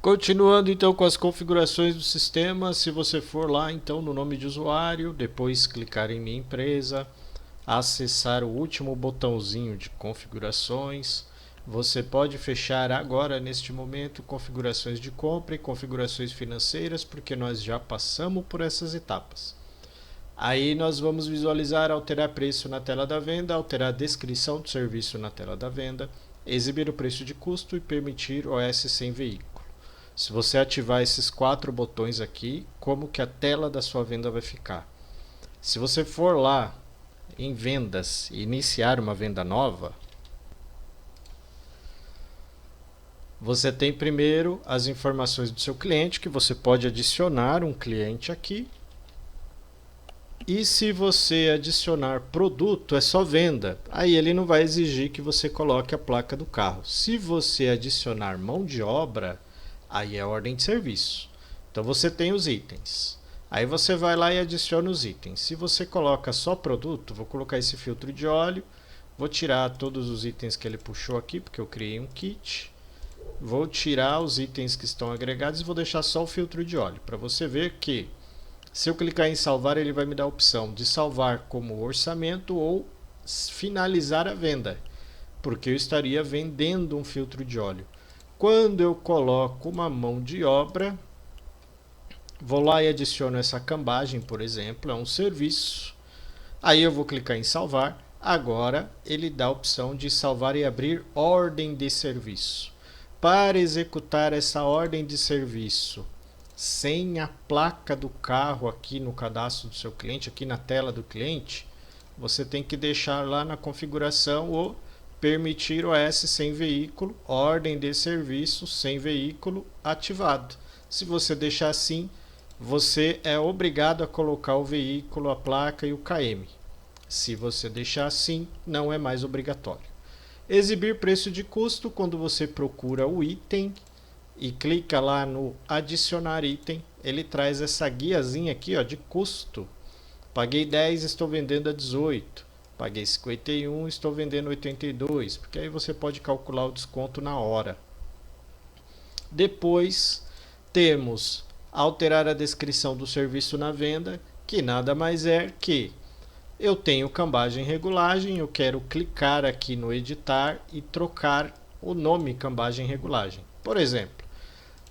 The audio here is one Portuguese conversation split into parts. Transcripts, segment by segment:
Continuando então com as configurações do sistema, se você for lá então no nome de usuário, depois clicar em minha empresa, acessar o último botãozinho de configurações, você pode fechar agora neste momento configurações de compra e configurações financeiras, porque nós já passamos por essas etapas. Aí nós vamos visualizar alterar preço na tela da venda, alterar a descrição do serviço na tela da venda, exibir o preço de custo e permitir OS sem veículo. Se você ativar esses 4 botões aqui, como que a tela da sua venda vai ficar? Se você for lá em vendas e iniciar uma venda nova, você tem primeiro as informações do seu cliente, que você pode adicionar um cliente aqui. E se você adicionar produto, é só venda. Aí ele não vai exigir que você coloque a placa do carro. Se você adicionar mão de obra, aí é ordem de serviço. Então você tem os itens. Aí você vai lá e adiciona os itens. Se você coloca só produto, vou colocar esse filtro de óleo. Vou tirar todos os itens que ele puxou aqui, porque eu criei um kit. Vou tirar os itens que estão agregados e vou deixar só o filtro de óleo. Para você ver que se eu clicar em salvar, ele vai me dar a opção de salvar como orçamento ou finalizar a venda, porque eu estaria vendendo um filtro de óleo. Quando eu coloco uma mão de obra, vou lá e adiciono essa cambagem, por exemplo, é um serviço. Aí eu vou clicar em salvar. Agora ele dá a opção de salvar e abrir ordem de serviço. Para executar essa ordem de serviço sem a placa do carro aqui no cadastro do seu cliente, aqui na tela do cliente, você tem que deixar lá na configuração o permitir OS sem veículo, ordem de serviço sem veículo ativado. Se você deixar assim, você é obrigado a colocar o veículo, a placa e o KM. Se você deixar assim, não é mais obrigatório. Exibir preço de custo, quando você procura o item e clica lá no adicionar item, ele traz essa guiazinha aqui, ó, de custo. Paguei 10, estou vendendo a 18. Paguei 51, estou vendendo 82, porque aí você pode calcular o desconto na hora. Depois temos alterar a descrição do serviço na venda, que nada mais é que eu tenho cambagem e regulagem, eu quero clicar aqui no editar e trocar o nome cambagem e regulagem. Por exemplo,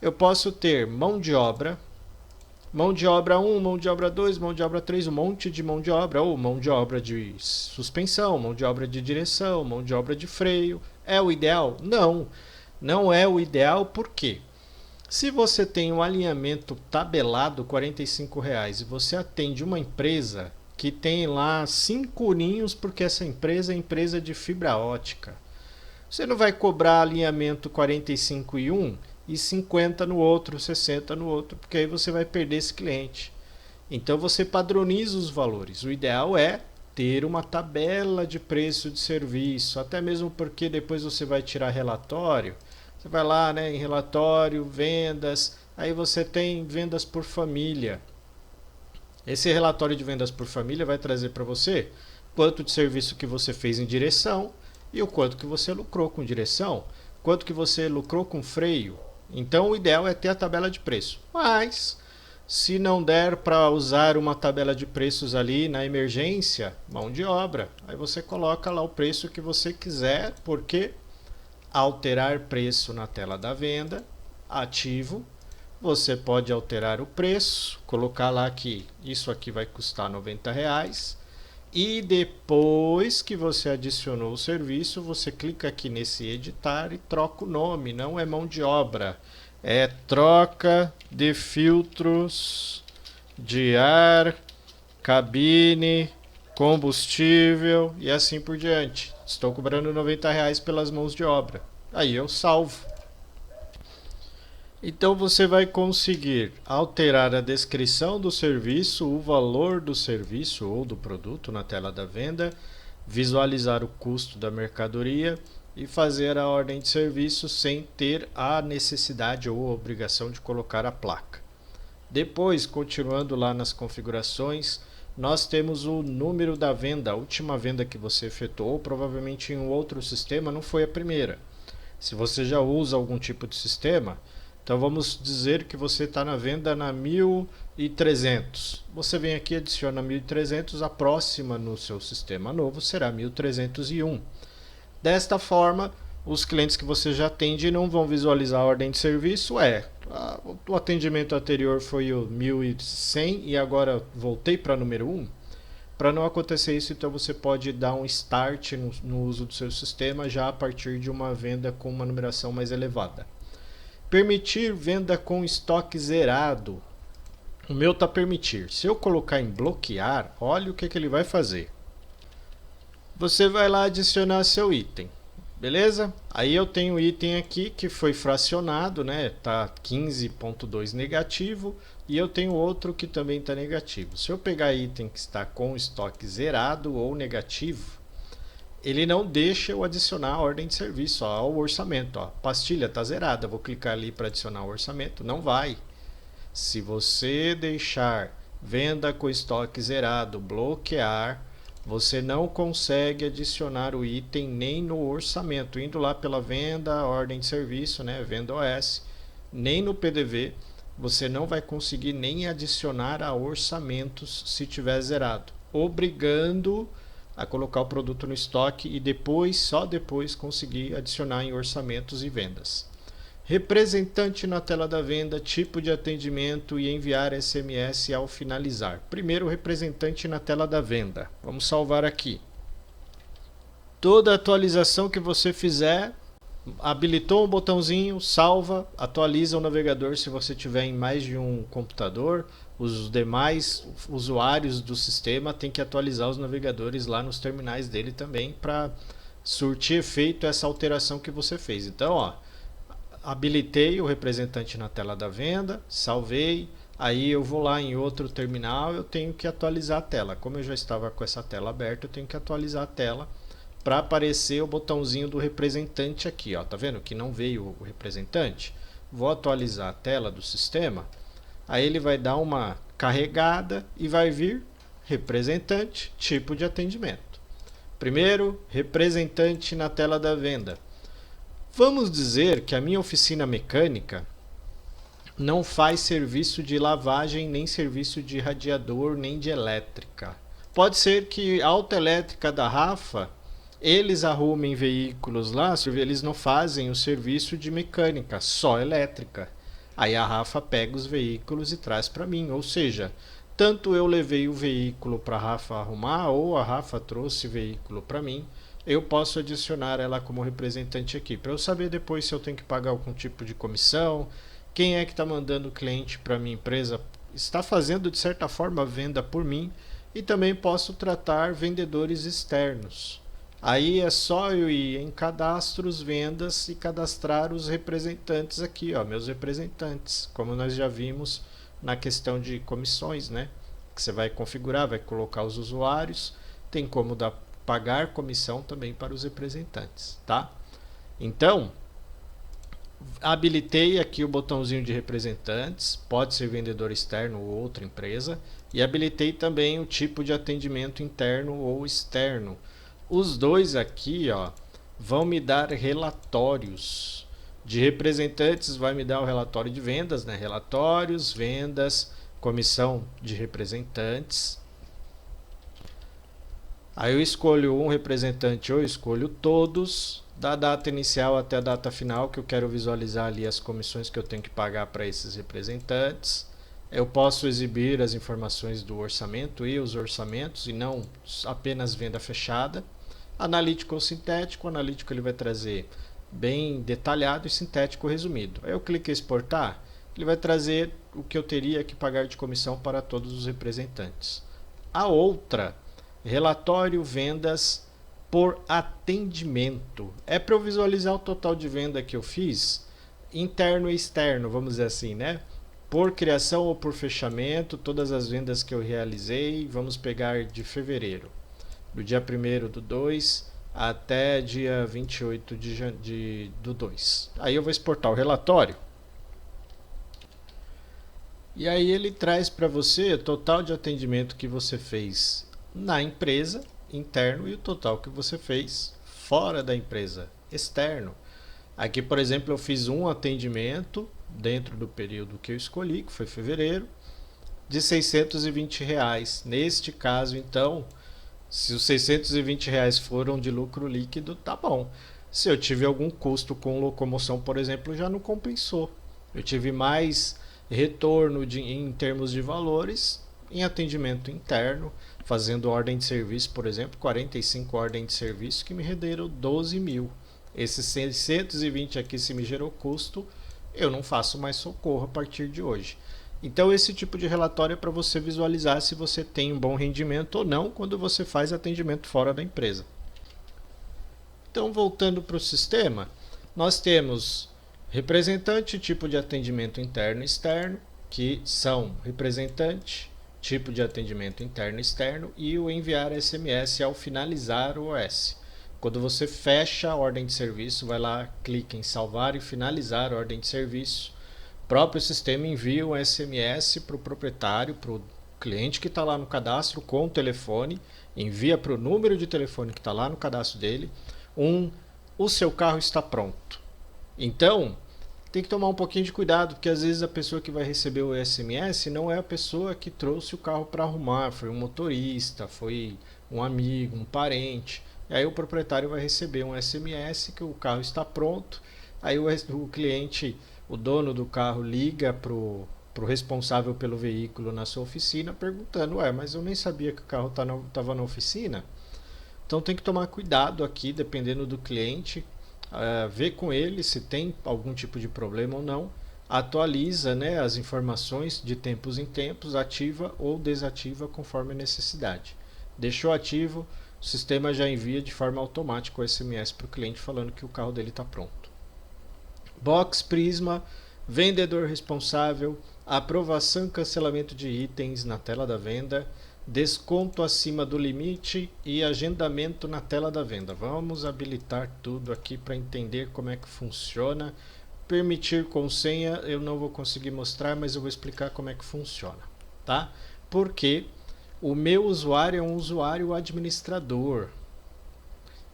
eu posso ter mão de obra 1, mão de obra 2, mão de obra 3, um monte de mão de obra, ou mão de obra de suspensão, mão de obra de direção, mão de obra de freio. É o ideal? Não, não é o ideal. Por quê? Se você tem um alinhamento tabelado R$ 45 e você atende uma empresa que tem lá 5 ninhos, porque essa empresa é empresa de fibra ótica, você não vai cobrar alinhamento 45 em um e 50 no outro, 60 no outro, porque aí você vai perder esse cliente. Então você padroniza os valores. O ideal é ter uma tabela de preço de serviço, até mesmo porque depois você vai tirar relatório. Você vai lá, né, em relatório, vendas, aí você tem vendas por família. Esse relatório de vendas por família vai trazer para você quanto de serviço que você fez em direção e o quanto que você lucrou com direção, quanto que você lucrou com freio. Então o ideal é ter a tabela de preço. Mas se não der para usar uma tabela de preços ali na emergência, mão de obra, aí você coloca lá o preço que você quiser, porque alterar preço na tela da venda, ativo. Você pode alterar o preço, colocar lá que isso aqui vai custar R$ 90. E depois que você adicionou o serviço, você clica aqui nesse editar e troca o nome. Não é mão de obra, é troca de filtros de ar, cabine, combustível e assim por diante. Estou cobrando R$ 90 pelas mãos de obra. Aí eu salvo. Então você vai conseguir alterar a descrição do serviço, o valor do serviço ou do produto na tela da venda, visualizar o custo da mercadoria e fazer a ordem de serviço sem ter a necessidade ou a obrigação de colocar a placa. Depois, continuando lá nas configurações, nós temos o número da venda, a última venda que você efetuou, provavelmente em um outro sistema, não foi a primeira. Se você já usa algum tipo de sistema, Então vamos dizer que você está na venda na 1.300. Você vem aqui, adiciona 1.300, a próxima no seu sistema novo será 1.301. Desta forma, os clientes que você já atende não vão visualizar a ordem de serviço. O atendimento anterior foi o 1.100 e agora voltei para número 1. Para não acontecer isso, então você pode dar um start no uso do seu sistema já a partir de uma venda com uma numeração mais elevada. Permitir venda com estoque zerado. O meu está permitir. Se eu colocar em bloquear, olha o que ele vai fazer. Você vai lá adicionar seu item, beleza? Aí eu tenho o item aqui que foi fracionado, né? Tá 15.2 negativo, e eu tenho outro que também está negativo. Se eu pegar item que está com estoque zerado ou negativo, ele não deixa eu adicionar a ordem de serviço ao orçamento. Ó. Pastilha está zerada, vou clicar ali para adicionar o orçamento, não vai. Se você deixar venda com estoque zerado, bloquear, você não consegue adicionar o item nem no orçamento, indo lá pela venda, ordem de serviço, né, venda OS, nem no PDV, você não vai conseguir nem adicionar a orçamentos se tiver zerado, obrigando a colocar o produto no estoque e depois, só depois, conseguir adicionar em orçamentos e vendas. Representante na tela da venda, tipo de atendimento e enviar SMS ao finalizar. Primeiro, representante na tela da venda. Vamos salvar aqui. Toda atualização que você fizer, habilitou um botãozinho, salva, atualiza o navegador se você tiver em mais de um computador. Os demais usuários do sistema têm que atualizar os navegadores lá nos terminais dele também para surtir efeito essa alteração que você fez. Então, ó, habilitei o representante na tela da venda, salvei, aí eu vou lá em outro terminal, eu tenho que atualizar a tela. Como eu já estava com essa tela aberta, eu tenho que atualizar a tela para aparecer o botãozinho do representante aqui, ó. Tá vendo que não veio o representante? Vou atualizar a tela do sistema, aí ele vai dar uma carregada e vai vir representante, tipo de atendimento. Primeiro, representante na tela da venda. Vamos dizer que a minha oficina mecânica não faz serviço de lavagem, nem serviço de radiador, nem de elétrica. Pode ser que a autoelétrica da Rafa, eles arrumem veículos lá, eles não fazem o serviço de mecânica, só elétrica. Aí a Rafa pega os veículos e traz para mim, ou seja, tanto eu levei o veículo para a Rafa arrumar, ou a Rafa trouxe o veículo para mim, eu posso adicionar ela como representante aqui, para eu saber depois se eu tenho que pagar algum tipo de comissão, quem é que está mandando o cliente para a minha empresa, está fazendo de certa forma a venda por mim, e também posso tratar vendedores externos. Aí é só eu ir em cadastros, vendas e cadastrar os representantes aqui, ó, meus representantes, como nós já vimos na questão de comissões, né? Que você vai configurar, vai colocar os usuários, tem como pagar comissão também para os representantes, tá? Então, habilitei aqui o botãozinho de representantes, pode ser vendedor externo ou outra empresa, e habilitei também o tipo de atendimento interno ou externo. Os dois aqui, ó, vão me dar relatórios. De representantes vai me dar o relatório de vendas, né? Relatórios, vendas, comissão de representantes. Aí eu escolho um representante ou escolho todos, da data inicial até a data final, que eu quero visualizar ali as comissões que eu tenho que pagar para esses representantes. Eu posso exibir as informações do orçamento e os orçamentos, e não apenas venda fechada. Analítico ou sintético. O analítico ele vai trazer bem detalhado e sintético resumido. Aí eu clico em exportar, ele vai trazer o que eu teria que pagar de comissão para todos os representantes. A outra, relatório vendas por atendimento. É para eu visualizar o total de venda que eu fiz, interno e externo, vamos dizer assim, né? Por criação ou por fechamento, todas as vendas que eu realizei, vamos pegar de fevereiro. Do dia 1º do 2 até dia 28 do 2. Aí eu vou exportar o relatório. E aí ele traz para você o total de atendimento que você fez na empresa, interno, e o total que você fez fora da empresa, externo. Aqui, por exemplo, eu fiz um atendimento dentro do período que eu escolhi, que foi fevereiro, de R$ 620. Neste caso, então, se os R$ 620 foram de lucro líquido, tá bom. Se eu tive algum custo com locomoção, por exemplo, já não compensou. Eu tive mais retorno em termos de valores em atendimento interno, fazendo ordem de serviço, por exemplo, 45 ordens de serviço que me renderam 12 mil. Esses 620 aqui, se me gerou custo, eu não faço mais socorro a partir de hoje. Então esse tipo de relatório é para você visualizar se você tem um bom rendimento ou não quando você faz atendimento fora da empresa. Então, voltando para o sistema, nós temos representante, tipo de atendimento interno e externo, que são representante, tipo de atendimento interno e externo, e o enviar SMS ao finalizar o OS. Quando você fecha a ordem de serviço, vai lá, clica em salvar e finalizar a ordem de serviço. O próprio sistema envia um SMS para o proprietário, para o cliente que está lá no cadastro com o telefone, envia para o número de telefone que está lá no cadastro dele, o seu carro está pronto. Então, tem que tomar um pouquinho de cuidado, porque às vezes a pessoa que vai receber o SMS não é a pessoa que trouxe o carro para arrumar, foi um motorista, foi um amigo, um parente. E aí o proprietário vai receber um SMS que o carro está pronto, aí o cliente, o dono do carro, liga para o responsável pelo veículo na sua oficina perguntando, mas eu nem sabia que o carro estava na oficina. Então tem que tomar cuidado aqui, dependendo do cliente, ver com ele se tem algum tipo de problema ou não, atualiza, né, as informações de tempos em tempos, ativa ou desativa conforme a necessidade. Deixou ativo, o sistema já envia de forma automática o SMS para o cliente falando que o carro dele está pronto. Box Prisma, vendedor responsável, aprovação e cancelamento de itens na tela da venda, desconto acima do limite e agendamento na tela da venda. Vamos habilitar tudo aqui para entender como é que funciona. Permitir com senha eu não vou conseguir mostrar, mas eu vou explicar como é que funciona, tá? Porque o meu usuário é um usuário administrador.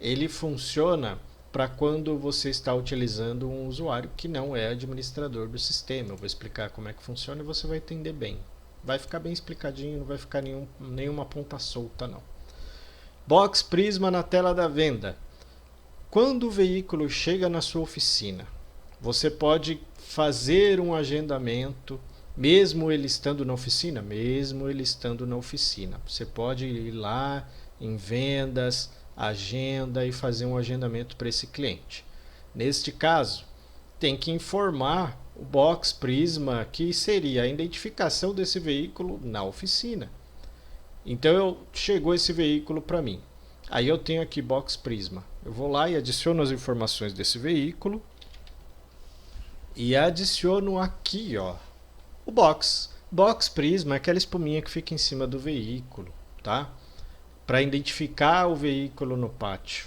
Ele funciona para quando você está utilizando um usuário que não é administrador do sistema. Eu vou explicar como é que funciona e você vai entender bem. Vai ficar bem explicadinho, não vai ficar nenhuma ponta solta não. Box Prisma na tela da venda. Quando o veículo chega na sua oficina, você pode fazer um agendamento, mesmo ele estando na oficina? Mesmo ele estando na oficina. Você pode ir lá em vendas, agenda e fazer um agendamento para esse cliente. Neste caso, tem que informar o Box Prisma, que seria a identificação desse veículo na oficina. Então chegou esse veículo para mim. Aí eu tenho aqui Box Prisma. Eu vou lá e adiciono as informações desse veículo. E adiciono aqui, ó, o Box. Box Prisma é aquela espuminha que fica em cima do veículo, tá? Para identificar o veículo no pátio.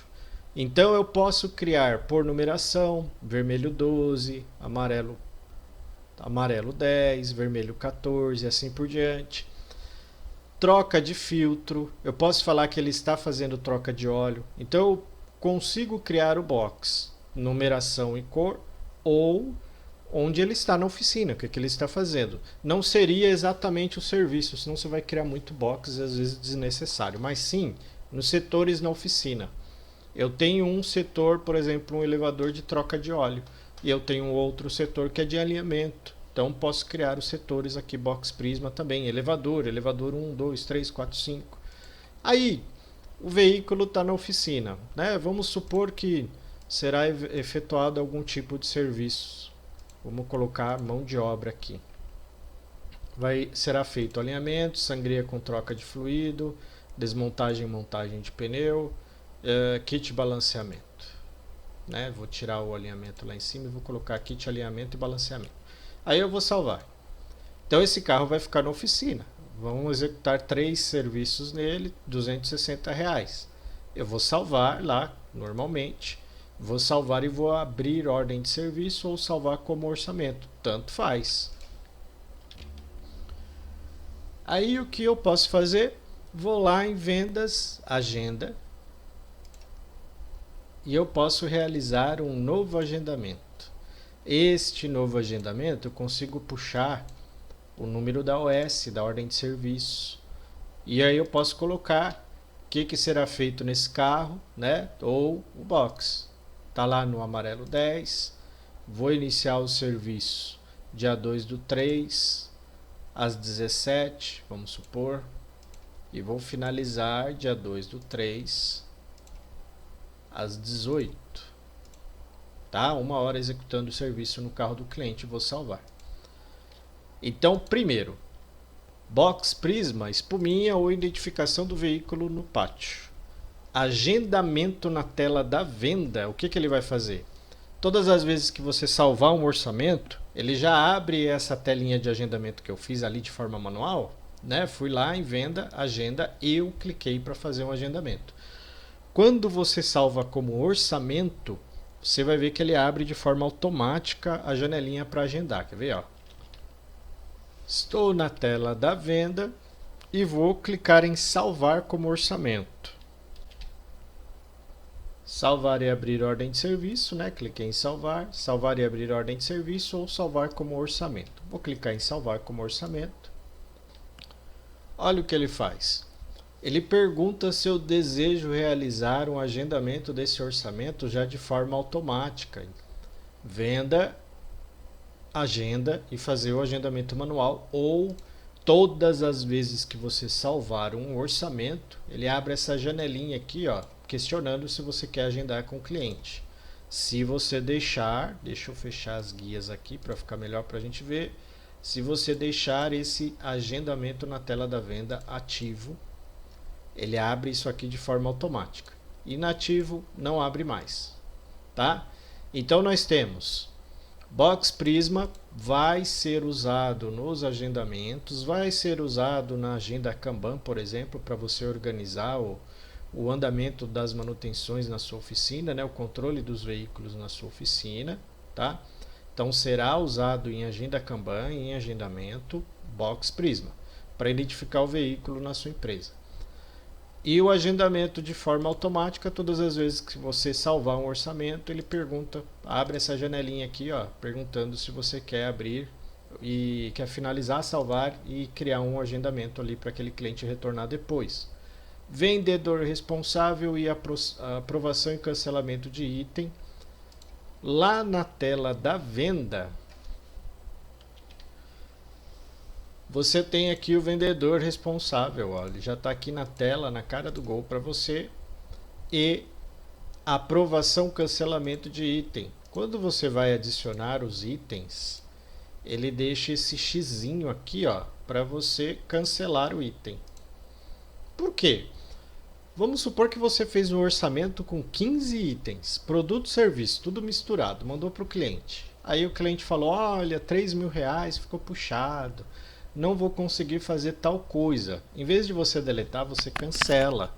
Então eu posso criar por numeração, vermelho 12, amarelo 10, vermelho 14, assim por diante. Troca de filtro, eu posso falar que ele está fazendo troca de óleo. Então eu consigo criar o box, numeração e cor, ou onde ele está na oficina, o que ele está fazendo. Não seria exatamente o serviço, senão você vai criar muito box, às vezes desnecessário, mas sim nos setores na oficina. Eu tenho um setor, por exemplo, um elevador de troca de óleo, e eu tenho outro setor que é de alinhamento. Então posso criar os setores aqui, Box Prisma também, elevador 1, 2, 3, 4, 5. Aí, o veículo está na oficina, né? Vamos supor que será efetuado algum tipo de serviço. Vamos colocar mão de obra aqui. Será feito alinhamento, sangria com troca de fluido, desmontagem e montagem de pneu, kit balanceamento. Né? Vou tirar o alinhamento lá em cima e vou colocar kit alinhamento e balanceamento. Aí eu vou salvar. Então esse carro vai ficar na oficina. Vamos executar 3 serviços nele, R$260. Eu vou salvar lá, normalmente. Vou salvar e vou abrir ordem de serviço ou salvar como orçamento. Tanto faz. Aí o que eu posso fazer? Vou lá em vendas, agenda. E eu posso realizar um novo agendamento. Este novo agendamento eu consigo puxar o número da OS, da ordem de serviço. E aí eu posso colocar o que será feito nesse carro, né? Ou o box. Tá lá no amarelo 10. Vou iniciar o serviço dia 2/3 às 17, vamos supor. E vou finalizar dia 2/3 às 18. Tá? 1 hora executando o serviço no carro do cliente. Vou salvar. Então, primeiro, box prisma, espuminha ou identificação do veículo no pátio. Agendamento na tela da venda, o que ele vai fazer? Todas as vezes que você salvar um orçamento, ele já abre essa telinha de agendamento que eu fiz ali de forma manual, né? Fui lá em venda, agenda, eu cliquei para fazer um agendamento. Quando você salva como orçamento, você vai ver que ele abre de forma automática a janelinha para agendar. Quer ver? Ó? Estou na tela da venda e vou clicar em salvar como orçamento. Salvar e abrir ordem de serviço, né? Cliquei em salvar, salvar e abrir ordem de serviço ou salvar como orçamento. Vou clicar em salvar como orçamento. Olha o que ele faz. Ele pergunta se eu desejo realizar um agendamento desse orçamento já de forma automática. Venda, agenda e fazer o agendamento manual, ou todas as vezes que você salvar um orçamento, ele abre essa janelinha aqui, ó, questionando se você quer agendar com o cliente. Se você deixar, deixa eu fechar as guias aqui para ficar melhor para a gente ver. Se você deixar esse agendamento na tela da venda ativo, ele abre isso aqui de forma automática. Inativo, não abre mais. Tá? Então nós temos Box Prisma, vai ser usado nos agendamentos, vai ser usado na agenda Kanban, por exemplo, para você organizar o andamento das manutenções na sua oficina, né? O controle dos veículos na sua oficina. Tá? Então será usado em agenda Kanban, em agendamento, Box Prisma, para identificar o veículo na sua empresa. E o agendamento de forma automática, todas as vezes que você salvar um orçamento, ele pergunta, abre essa janelinha aqui, ó, perguntando se você quer abrir e quer finalizar, salvar e criar um agendamento ali para aquele cliente retornar depois. Vendedor responsável e aprovação e cancelamento de item. Lá na tela da venda, você tem aqui o vendedor responsável, ó, ele já está aqui na tela, na cara do gol para você. E aprovação, cancelamento de item. Quando você vai adicionar os itens, ele deixa esse xizinho aqui, ó, para você cancelar o item. Por quê? Vamos supor que você fez um orçamento com 15 itens, produto, serviço, tudo misturado, mandou para o cliente. Aí o cliente falou, olha, R$3.000 ficou puxado, não vou conseguir fazer tal coisa. Em vez de você deletar, você cancela.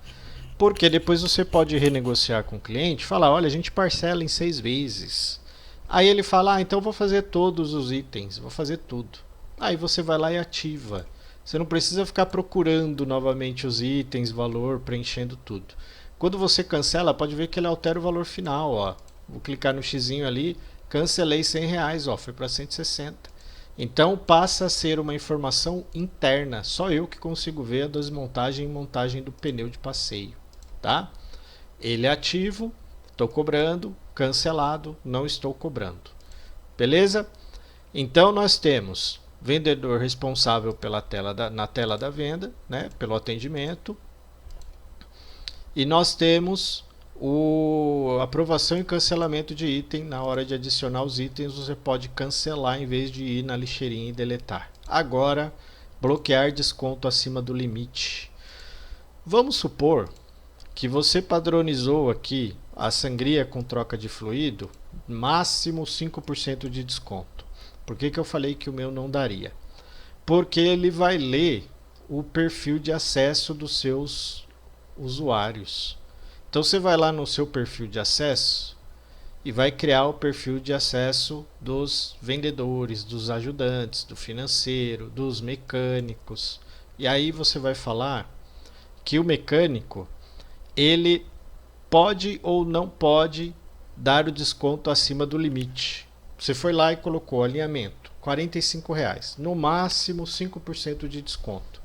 Porque depois você pode renegociar com o cliente, falar, olha, a gente parcela em 6 vezes. Aí ele fala, então vou fazer todos os itens, vou fazer tudo. Aí você vai lá e ativa. Você não precisa ficar procurando novamente os itens, valor, preenchendo tudo. Quando você cancela, pode ver que ele altera o valor final. Ó. Vou clicar no xizinho ali, cancelei R$100, ó, foi para 160. Então passa a ser uma informação interna, só eu que consigo ver a desmontagem e montagem do pneu de passeio. Tá? Ele é ativo, estou cobrando, cancelado, não estou cobrando. Beleza? Então nós temos vendedor responsável na tela da venda, né, pelo atendimento. E nós temos aprovação e cancelamento de item. Na hora de adicionar os itens, você pode cancelar em vez de ir na lixeirinha e deletar. Agora, bloquear desconto acima do limite. Vamos supor que você padronizou aqui a sangria com troca de fluido, máximo 5% de desconto. Por que eu falei que o meu não daria? Porque ele vai ler o perfil de acesso dos seus usuários. Então você vai lá no seu perfil de acesso e vai criar o perfil de acesso dos vendedores, dos ajudantes, do financeiro, dos mecânicos. E aí você vai falar que o mecânico ele pode ou não pode dar o desconto acima do limite. você foi lá e colocou alinhamento, R$ 45, no máximo 5% de desconto.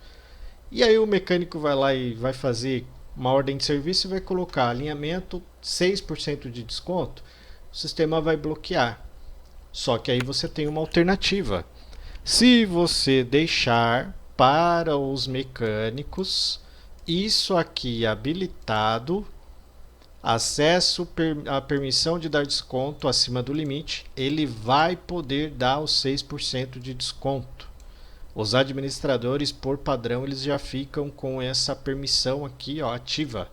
E aí o mecânico vai lá e vai fazer uma ordem de serviço e vai colocar alinhamento 6% de desconto, o sistema vai bloquear. Só que aí você tem uma alternativa. Se você deixar para os mecânicos isso aqui habilitado, acesso à permissão de dar desconto acima do limite, ele vai poder dar os 6% de desconto. Os administradores, por padrão, eles já ficam com essa permissão aqui, ó, ativa.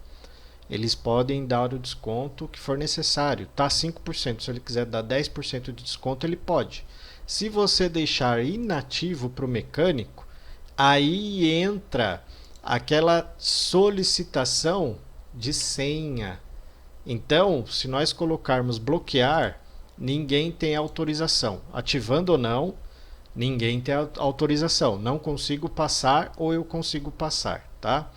Eles podem dar o desconto que for necessário. Tá 5%, se ele quiser dar 10% de desconto, ele pode. Se você deixar inativo para o mecânico, aí entra aquela solicitação de senha. Então, se nós colocarmos bloquear, ninguém tem autorização. Ativando ou não, ninguém tem autorização. Não consigo passar ou eu consigo passar, tá?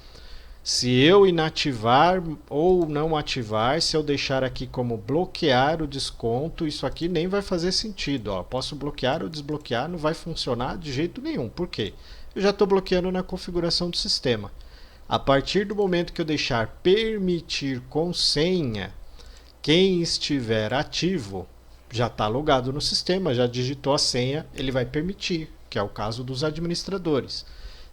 Se eu inativar ou não ativar, se eu deixar aqui como bloquear o desconto, isso aqui nem vai fazer sentido. Ó. Posso bloquear ou desbloquear, não vai funcionar de jeito nenhum. Por quê? Eu já estou bloqueando na configuração do sistema. A partir do momento que eu deixar permitir com senha, quem estiver ativo já está logado no sistema, já digitou a senha, ele vai permitir, que é o caso dos administradores.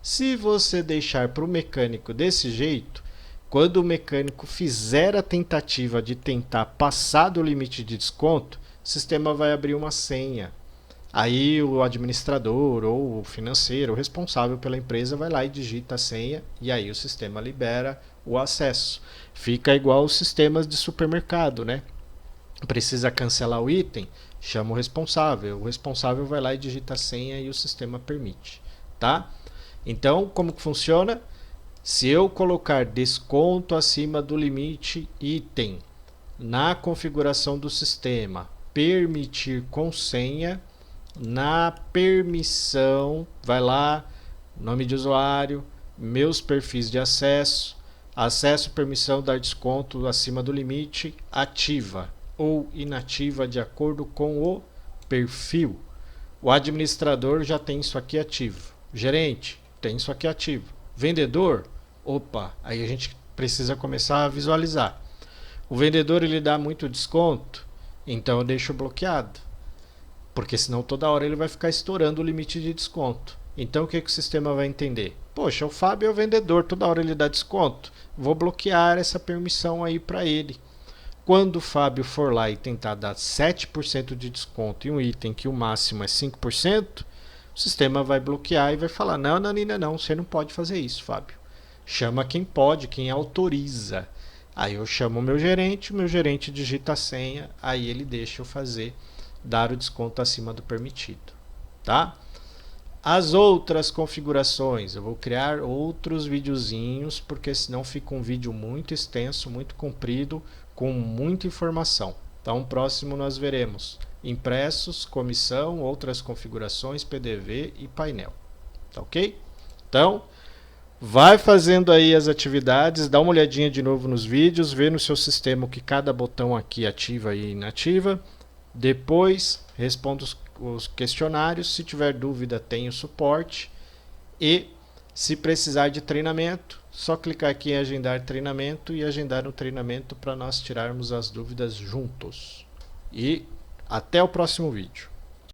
Se você deixar para o mecânico desse jeito, quando o mecânico fizer a tentativa de tentar passar do limite de desconto, o sistema vai abrir uma senha. Aí o administrador ou o financeiro, o responsável pela empresa, vai lá e digita a senha e aí o sistema libera o acesso. Fica igual os sistemas de supermercado, né? Precisa cancelar o item, chama o responsável vai lá e digita a senha e o sistema permite, tá? Então, como que funciona? Se eu colocar desconto acima do limite item na configuração do sistema, permitir com senha, na permissão, vai lá, nome de usuário, meus perfis de acesso, permissão, dar desconto acima do limite, ativa ou inativa de acordo com o perfil. O administrador já tem isso aqui ativo. Gerente, tem isso aqui ativo. Vendedor, opa, aí a gente precisa começar a visualizar. O vendedor ele dá muito desconto, então eu deixo bloqueado. Porque senão toda hora ele vai ficar estourando o limite de desconto. Então o que o sistema vai entender? Poxa, o Fábio é o vendedor, toda hora ele dá desconto. Vou bloquear essa permissão aí para ele. Quando o Fábio for lá e tentar dar 7% de desconto em um item que o máximo é 5%, o sistema vai bloquear e vai falar, não, você não pode fazer isso, Fábio. Chama quem pode, quem autoriza. Aí eu chamo o meu gerente digita a senha, aí ele deixa eu fazer, dar o desconto acima do permitido, tá? As outras configurações, eu vou criar outros videozinhos, porque senão fica um vídeo muito extenso, muito comprido, com muita informação. Então, próximo nós veremos impressos, comissão, outras configurações, PDV e painel. Tá ok? Então, vai fazendo aí as atividades, dá uma olhadinha de novo nos vídeos, vê no seu sistema o que cada botão aqui ativa e inativa. Depois, responda os questionários. Se tiver dúvida, tem o suporte. E, se precisar de treinamento, só clicar aqui em agendar treinamento e agendar um treinamento para nós tirarmos as dúvidas juntos. E até o próximo vídeo.